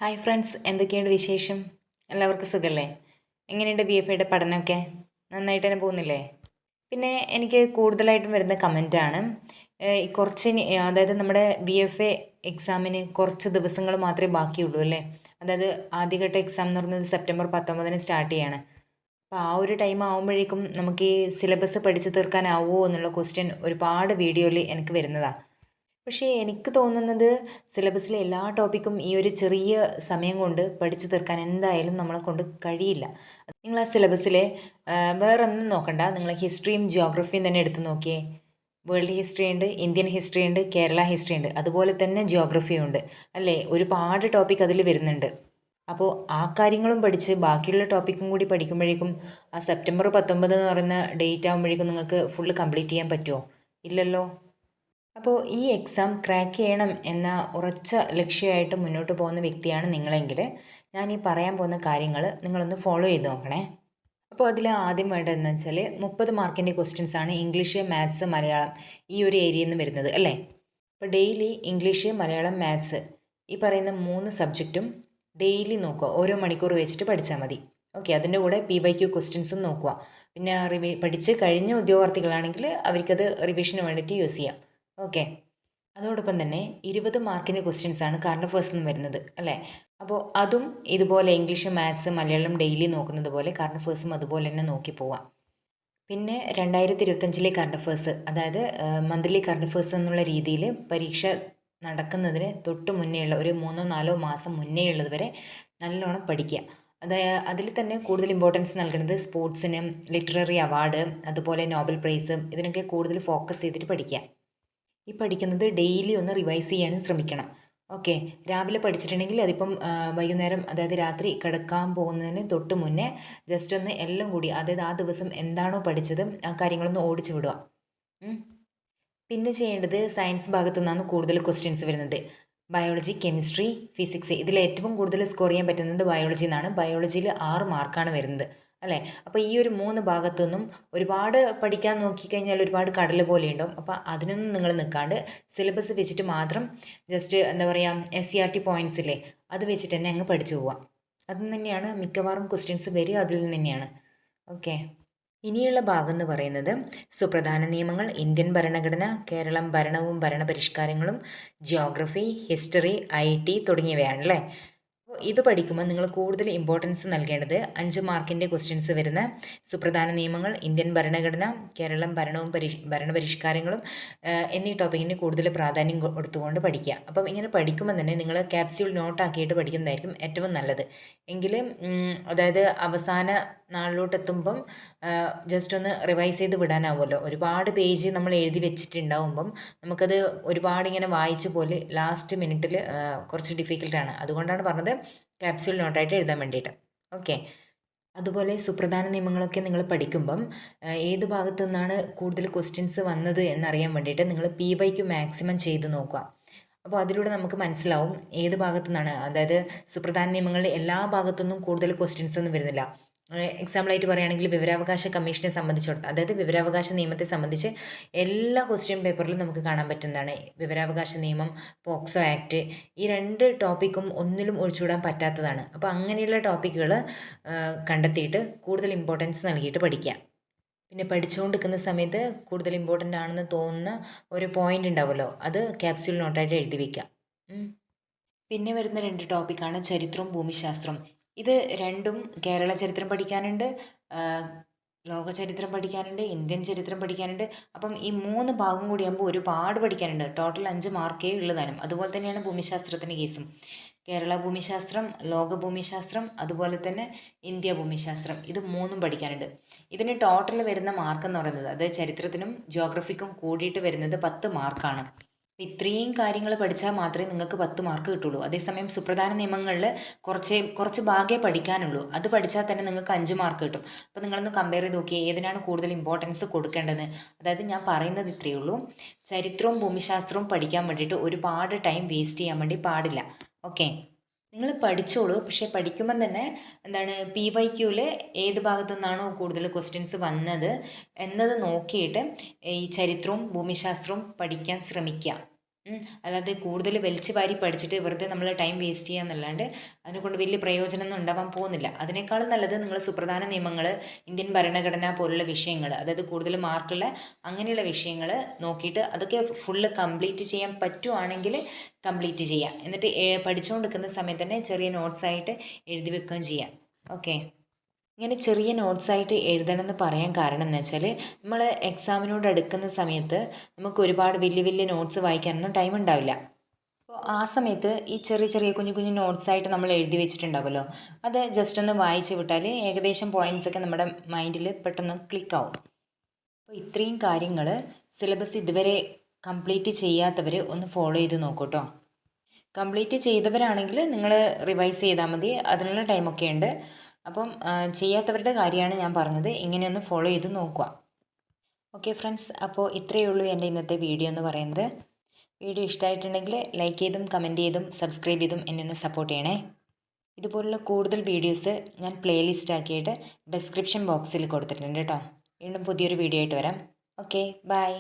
Hi friends, എന്തൊക്കെയുണ്ട് വിശേഷം? എല്ലാവർക്കും സുഖമല്ലേ? എങ്ങനെയുണ്ട് BFAയുടെ പഠനമൊക്കെ? നന്നായിട്ട് തന്നെ പോകുന്നില്ലേ? പിന്നെ എനിക്ക് കൂടുതലായിട്ടും വരുന്ന കമൻറ്റാണ് അതായത് നമ്മുടെ BFA എക്സാമിന് കുറച്ച് ദിവസങ്ങൾ മാത്രമേ ബാക്കിയുള്ളൂ അല്ലേ? അതായത് ആദ്യഘട്ട എക്സാം എന്ന് പറയുന്നത് സെപ്റ്റംബർ 19 സ്റ്റാർട്ട് ചെയ്യാണ്. അപ്പോൾ ആ ഒരു ടൈം ആകുമ്പോഴേക്കും നമുക്ക് ഈ സിലബസ് പഠിച്ചു തീർക്കാനാവുമോ എന്നുള്ള ക്വസ്റ്റ്യൻ ഒരുപാട് വീഡിയോയിൽ എനിക്ക് വരുന്നതാണ്. പക്ഷേ എനിക്ക് തോന്നുന്നത് സിലബസിലെ എല്ലാ ടോപ്പിക്കും ഈ ഒരു ചെറിയ സമയം കൊണ്ട് പഠിച്ചു തീർക്കാൻ എന്തായാലും നമ്മളെ കൊണ്ട് കഴിയില്ല. നിങ്ങൾ ആ സിലബസിലെ വേറൊന്നും നോക്കണ്ട, നിങ്ങൾ ഹിസ്റ്ററിയും ജിയോഗ്രഫിയും തന്നെ എടുത്ത് നോക്കിയേ. വേൾഡ് ഹിസ്റ്ററി ഉണ്ട്, ഇന്ത്യൻ ഹിസ്റ്ററി ഉണ്ട്, കേരള ഹിസ്റ്ററി ഉണ്ട്, അതുപോലെ തന്നെ ജിയോഗ്രഫിയും ഉണ്ട് അല്ലേ? ഒരുപാട് ടോപ്പിക് അതിൽ വരുന്നുണ്ട്. അപ്പോൾ ആ കാര്യങ്ങളും പഠിച്ച് ബാക്കിയുള്ള ടോപ്പിക്കും കൂടി പഠിക്കുമ്പോഴേക്കും ആ സെപ്റ്റംബർ 19 എന്ന് പറയുന്ന ഡേറ്റ് ആകുമ്പോഴേക്കും നിങ്ങൾക്ക് ഫുള്ള് കംപ്ലീറ്റ് ചെയ്യാൻ പറ്റുമോ? ഇല്ലല്ലോ. അപ്പോൾ ഈ എക്സാം ക്രാക്ക് ചെയ്യണം എന്ന ഉറച്ച ലക്ഷ്യമായിട്ട് മുന്നോട്ട് പോകുന്ന വ്യക്തിയാണ് നിങ്ങളെങ്കിൽ ഞാൻ ഈ പറയാൻ പോകുന്ന കാര്യങ്ങൾ നിങ്ങളൊന്ന് ഫോളോ ചെയ്ത് നോക്കണേ. അപ്പോൾ അതിൽ ആദ്യം വേണ്ടതെന്ന് വെച്ചാൽ 30 മാർക്കിൻ്റെ ക്വസ്റ്റ്യൻസ് ആണ് ഇംഗ്ലീഷ്, മാത്സ്, മലയാളം ഈ ഒരു ഏരിയയിൽ നിന്ന് വരുന്നത് അല്ലേ? അപ്പോൾ ഡെയിലി ഇംഗ്ലീഷ്, മലയാളം, മാത്സ് ഈ പറയുന്ന 3 സബ്ജക്റ്റും ഡെയിലി നോക്കുക. ഓരോ മണിക്കൂർ വെച്ചിട്ട് പഠിച്ചാൽ മതി. ഓക്കെ, അതിൻ്റെ കൂടെ PYQ ക്വസ്റ്റ്യൻസും നോക്കുക. പിന്നെ പഠിച്ച് കഴിഞ്ഞ ഉദ്യോഗാർത്ഥികളാണെങ്കിൽ അവർക്കത് റിവിഷന് വേണ്ടിയിട്ട് യൂസ് ചെയ്യാം. ഓക്കെ, അതോടൊപ്പം തന്നെ 20 മാർക്കിൻ്റെ ക്വസ്റ്റ്യൻസ് ആണ് കറണ്ട് അഫേഴ്സിൽ നിന്ന് വരുന്നത് അല്ലേ? അപ്പോൾ അതും ഇതുപോലെ ഇംഗ്ലീഷ്, മാത്സ്, മലയാളം ഡെയിലി നോക്കുന്നത് പോലെ കറണ്ട് അഫേഴ്സും അതുപോലെ തന്നെ നോക്കി പോവാം. പിന്നെ 2025 കറണ്ട് അഫേഴ്സ്, അതായത് മന്ത്ലി കറണ്ട് അഫേഴ്സ് എന്നുള്ള രീതിയിൽ പരീക്ഷ നടക്കുന്നതിന് തൊട്ട് മുന്നേ ഉള്ള ഒരു 3-4 മാസം മുന്നേ ഉള്ളത് വരെ നല്ലോണം പഠിക്കുക. അതിൽ തന്നെ കൂടുതൽ ഇമ്പോർട്ടൻസ് നൽകുന്നത് സ്പോർട്സിന്, ലിറ്റററി അവാർഡ്, അതുപോലെ നോബൽ പ്രൈസ്, ഇതിനൊക്കെ കൂടുതൽ ഫോക്കസ് ചെയ്തിട്ട് പഠിക്കുക. ഈ പഠിക്കുന്നത് ഡെയിലി ഒന്ന് റിവൈസ് ചെയ്യാനും ശ്രമിക്കണം. ഓക്കെ, രാവിലെ പഠിച്ചിട്ടുണ്ടെങ്കിൽ അതിപ്പം വൈകുന്നേരം, അതായത് രാത്രി കിടക്കാൻ പോകുന്നതിന് തൊട്ട് മുന്നേ ജസ്റ്റ് ഒന്ന് എല്ലാം കൂടി, അതായത് ആ ദിവസം എന്താണോ പഠിച്ചത് ആ കാര്യങ്ങളൊന്ന് ഓടിച്ചു വിടുക. പിന്നെ ചെയ്യേണ്ടത് സയൻസ് ഭാഗത്തു നിന്നാണ് കൂടുതൽ ക്വസ്റ്റ്യൻസ് വരുന്നത്. ബയോളജി, കെമിസ്ട്രി, ഫിസിക്സ് ഇതിൽ ഏറ്റവും കൂടുതൽ സ്കോർ ചെയ്യാൻ പറ്റുന്നത് ബയോളജി എന്നാണ്. ബയോളജിയിൽ 6 മാർക്കാണ് വരുന്നത് അല്ലേ? അപ്പോൾ ഈ ഒരു 3 ഭാഗത്തു നിന്നും ഒരുപാട് പഠിക്കാൻ നോക്കിക്കഴിഞ്ഞാൽ ഒരുപാട് കടൽ പോലെ ഉണ്ടാവും. അപ്പോൾ അതിനൊന്നും നിങ്ങൾ നിൽക്കാണ്ട് സിലബസ് വെച്ചിട്ട് മാത്രം ജസ്റ്റ് എന്താ പറയുക, SCRT പോയിൻറ്റ്സ് ഇല്ലേ, അത് വെച്ചിട്ട് തന്നെ അങ്ങ് പഠിച്ചു പോവാം. അതിൽ നിന്ന് തന്നെയാണ് മിക്കവാറും ക്വസ്റ്റ്യൻസ് വരിക, അതിൽ നിന്ന് തന്നെയാണ്. ഓക്കെ, ഇനിയുള്ള ഭാഗം എന്ന് പറയുന്നത് സുപ്രധാന നിയമങ്ങൾ, ഇന്ത്യൻ ഭരണഘടന, കേരളം ഭരണവും ഭരണപരിഷ്കാരങ്ങളും, ജിയോഗ്രഫി, ഹിസ്റ്ററി, IT തുടങ്ങിയവയാണ് അല്ലേ? അപ്പോൾ ഇത് പഠിക്കുമ്പോൾ നിങ്ങൾ കൂടുതൽ ഇമ്പോർട്ടൻസ് നൽകേണ്ടത് 5 മാർക്കിൻ്റെ ക്വസ്റ്റ്യൻസ് വരുന്ന സുപ്രധാന നിയമങ്ങൾ, ഇന്ത്യൻ ഭരണഘടന, കേരളം ഭരണവും ഭരണപരിഷ്കാരങ്ങളും എന്നീ ടോപ്പിക്കിന് കൂടുതൽ പ്രാധാന്യം കൊടുത്തുകൊണ്ട് പഠിക്കുക. അപ്പം ഇങ്ങനെ പഠിക്കുമ്പോൾ തന്നെ നിങ്ങൾ ക്യാപ്സ്യൂൾ നോട്ടാക്കിയിട്ട് പഠിക്കുന്നതായിരിക്കും ഏറ്റവും നല്ലത്. എങ്കിൽ അതായത് അവസാന നാളിലോട്ടെത്തുമ്പം ജസ്റ്റ് ഒന്ന് റിവൈസ് ചെയ്ത് വിടാനാവുമല്ലോ. ഒരുപാട് പേജ് നമ്മൾ എഴുതി വെച്ചിട്ടുണ്ടാവുമ്പം നമുക്കത് ഒരുപാട് ഇങ്ങനെ വായിച്ച് പോലെ ലാസ്റ്റ് മിനിറ്റിൽ കുറച്ച് ഡിഫിക്കൽട്ടാണ്. അതുകൊണ്ടാണ് പറഞ്ഞത് ക്യാപ്സ്യൂൾ നോട്ടായിട്ട് എഴുതാൻ വേണ്ടിയിട്ട്. ഓക്കെ, അതുപോലെ സുപ്രധാന നിയമങ്ങളൊക്കെ നിങ്ങൾ പഠിക്കുമ്പം ഏത് ഭാഗത്തു നിന്നാണ് കൂടുതൽ ക്വസ്റ്റ്യൻസ് വന്നത് എന്നറിയാൻ വേണ്ടിയിട്ട് നിങ്ങൾ PYQ മാക്സിമം ചെയ്ത് നോക്കുക. അപ്പോൾ അതിലൂടെ നമുക്ക് മനസ്സിലാവും ഏത് ഭാഗത്തു നിന്നാണ്. അതായത് സുപ്രധാന നിയമങ്ങളിൽ എല്ലാ ഭാഗത്തുനിന്നും കൂടുതൽ ക്വസ്റ്റ്യൻസ് ഒന്നും വരുന്നില്ല. എക്സാമ്പിളായിട്ട് പറയുകയാണെങ്കിൽ വിവരാവകാശ കമ്മീഷനെ സംബന്ധിച്ചിടത്തോളം, അതായത് വിവരാവകാശ നിയമത്തെ സംബന്ധിച്ച് എല്ലാ ക്വസ്റ്റ്യൻ പേപ്പറിലും നമുക്ക് കാണാൻ പറ്റുന്നതാണ് വിവരാവകാശ നിയമം, പോക്സോ ആക്ട്. ഈ 2 ടോപ്പിക്കും ഒന്നിലും ഒഴിച്ചുവിടാൻ പറ്റാത്തതാണ്. അപ്പോൾ അങ്ങനെയുള്ള ടോപ്പിക്കുകൾ കണ്ടെത്തിയിട്ട് കൂടുതൽ ഇമ്പോർട്ടൻസ് നൽകിയിട്ട് പഠിക്കുക. പിന്നെ പഠിച്ചുകൊണ്ടിരിക്കുന്ന സമയത്ത് കൂടുതൽ ഇമ്പോർട്ടൻ്റ് ആണെന്ന് തോന്നുന്ന ഒരു പോയിൻ്റ് ഉണ്ടാവുമല്ലോ, അത് ക്യാപ്സ്യൂൾ നോട്ടായിട്ട് എഴുതി വയ്ക്കുക. പിന്നെ വരുന്ന 2 ടോപ്പിക്കാണ് ചരിത്രവും ഭൂമിശാസ്ത്രം. ഇത് രണ്ടും കേരള ചരിത്രം പഠിക്കാനുണ്ട്, ലോക ചരിത്രം പഠിക്കാനുണ്ട്, ഇന്ത്യൻ ചരിത്രം പഠിക്കാനുണ്ട്. അപ്പം ഈ 3 ഭാഗം കൂടിയാകുമ്പോൾ ഒരുപാട് പഠിക്കാനുണ്ട്. ടോട്ടൽ 5 മാർക്കേ ഉള്ളതാനും. അതുപോലെ തന്നെയാണ് ഭൂമിശാസ്ത്രത്തിൻ്റെ കേസും. കേരള ഭൂമിശാസ്ത്രം, ലോക ഭൂമിശാസ്ത്രം, അതുപോലെ തന്നെ ഇന്ത്യ ഭൂമിശാസ്ത്രം, ഇത് 3ഉം പഠിക്കാനുണ്ട്. ഇതിന് ടോട്ടൽ വരുന്ന മാർക്ക് എന്ന് പറയുന്നത്, അതായത് ചരിത്രത്തിനും ജിയോഗ്രഫിക്കും കൂടിയിട്ട് വരുന്നത് 10 മാർക്കാണ്. ഇത്രയും കാര്യങ്ങൾ പഠിച്ചാൽ മാത്രമേ നിങ്ങൾക്ക് 10 മാർക്ക് കിട്ടുള്ളൂ. അതേസമയം സുപ്രധാന നിയമങ്ങളിൽ കുറച്ച് ഭാഗമേ പഠിക്കാനുള്ളൂ. അത് പഠിച്ചാൽ തന്നെ നിങ്ങൾക്ക് 5 മാർക്ക് കിട്ടും. അപ്പോൾ നിങ്ങളൊന്ന് കമ്പയർ ചെയ്ത് നോക്കിയാൽ ഏതിനാണ് കൂടുതൽ ഇമ്പോർട്ടൻസ് കൊടുക്കേണ്ടത്. അതായത് ഞാൻ പറയുന്നത് ഇത്രയേ ഉള്ളൂ, ചരിത്രവും ഭൂമിശാസ്ത്രവും പഠിക്കാൻ വേണ്ടിയിട്ട് ഒരുപാട് ടൈം വേസ്റ്റ് ചെയ്യാൻ വേണ്ടി പാടില്ല. ഓക്കെ, നിങ്ങൾ പഠിച്ചോളൂ. പക്ഷേ പഠിക്കുമ്പം തന്നെ എന്താണ്, PYQവിൽ ഏത് ഭാഗത്തു നിന്നാണോ കൂടുതൽ ക്വസ്റ്റ്യൻസ് വന്നത് എന്നത് നോക്കിയിട്ട് ഈ ചരിത്രവും ഭൂമിശാസ്ത്രവും പഠിക്കാൻ ശ്രമിക്കുക. അല്ലാതെ കൂടുതൽ വലിച്ചു വാരി പഠിച്ചിട്ട് വെറുതെ നമ്മൾ ടൈം വേസ്റ്റ് ചെയ്യാന്നല്ലാണ്ട് അതിനെക്കൊണ്ട് വലിയ പ്രയോജനമൊന്നും ഉണ്ടാവാൻ പോകുന്നില്ല. അതിനേക്കാളും നല്ലത് നിങ്ങൾ സുപ്രധാന നിയമങ്ങൾ, ഇന്ത്യൻ ഭരണഘടന പോലുള്ള വിഷയങ്ങൾ, അതായത് കൂടുതൽ മാർക്കുള്ള അങ്ങനെയുള്ള വിഷയങ്ങൾ നോക്കിയിട്ട് അതൊക്കെ ഫുള്ള് കംപ്ലീറ്റ് ചെയ്യാൻ പറ്റുവാണെങ്കിൽ കംപ്ലീറ്റ് ചെയ്യുക. എന്നിട്ട് പഠിച്ചുകൊണ്ടിരിക്കുന്ന സമയത്ത് തന്നെ ചെറിയ നോട്ട്സായിട്ട് എഴുതി വെക്കുകയും ചെയ്യാം. ഓക്കെ. ഇങ്ങനെ ചെറിയ നോട്ട്സായിട്ട് എഴുതണമെന്ന് പറയാൻ കാരണം എന്ന് വെച്ചാൽ നമ്മൾ എക്സാമിനോട് അടുക്കുന്ന സമയത്ത് നമുക്ക് ഒരുപാട് വലിയ വലിയ നോട്ട്സ് വായിക്കാനൊന്നും ടൈം ഉണ്ടാവില്ല. അപ്പോൾ ആ സമയത്ത് ഈ ചെറിയ ചെറിയ കുഞ്ഞു കുഞ്ഞു നോട്ട്സായിട്ട് നമ്മൾ എഴുതി വെച്ചിട്ടുണ്ടാവുമല്ലോ, അത് ജസ്റ്റ് ഒന്ന് വായിച്ച് വിട്ടാൽ ഏകദേശം പോയിൻറ്റ്സൊക്കെ നമ്മുടെ മൈൻഡിൽ പെട്ടെന്ന് ക്ലിക്കാവും. അപ്പോൾ ഇത്രയും കാര്യങ്ങൾ സിലബസ് ഇതുവരെ കംപ്ലീറ്റ് ചെയ്യാത്തവർ ഒന്ന് ഫോളോ ചെയ്ത് നോക്കൂ കേട്ടോ. കംപ്ലീറ്റ് ചെയ്തവരാണെങ്കിൽ നിങ്ങൾ റിവൈസ് ചെയ്താൽ മതി, അതിനുള്ള ടൈമൊക്കെ ഉണ്ട്. അപ്പം ചെയ്യാത്തവരുടെ കാര്യമാണ് ഞാൻ പറഞ്ഞത്. ഇങ്ങനെയൊന്ന് ഫോളോ ചെയ്ത് നോക്കുക. ഓക്കെ ഫ്രണ്ട്സ്, അപ്പോൾ ഇത്രയേ ഉള്ളൂ എൻ്റെ ഇന്നത്തെ വീഡിയോ എന്ന് പറയുന്നത്. വീഡിയോ ഇഷ്ടമായിട്ടുണ്ടെങ്കിൽ ലൈക്ക് ചെയ്തും കമൻറ്റ് ചെയ്തും സബ്സ്ക്രൈബ് ചെയ്തും എന്നെ ഒന്ന് സപ്പോർട്ട് ചെയ്യണേ. ഇതുപോലുള്ള കൂടുതൽ വീഡിയോസ് ഞാൻ പ്ലേലിസ്റ്റ് ആക്കിയിട്ട് ഡിസ്ക്രിപ്ഷൻ ബോക്സിൽ കൊടുത്തിട്ടുണ്ട് കേട്ടോ. വീണ്ടും പുതിയൊരു വീഡിയോ ആയിട്ട് വരാം. Okay, by.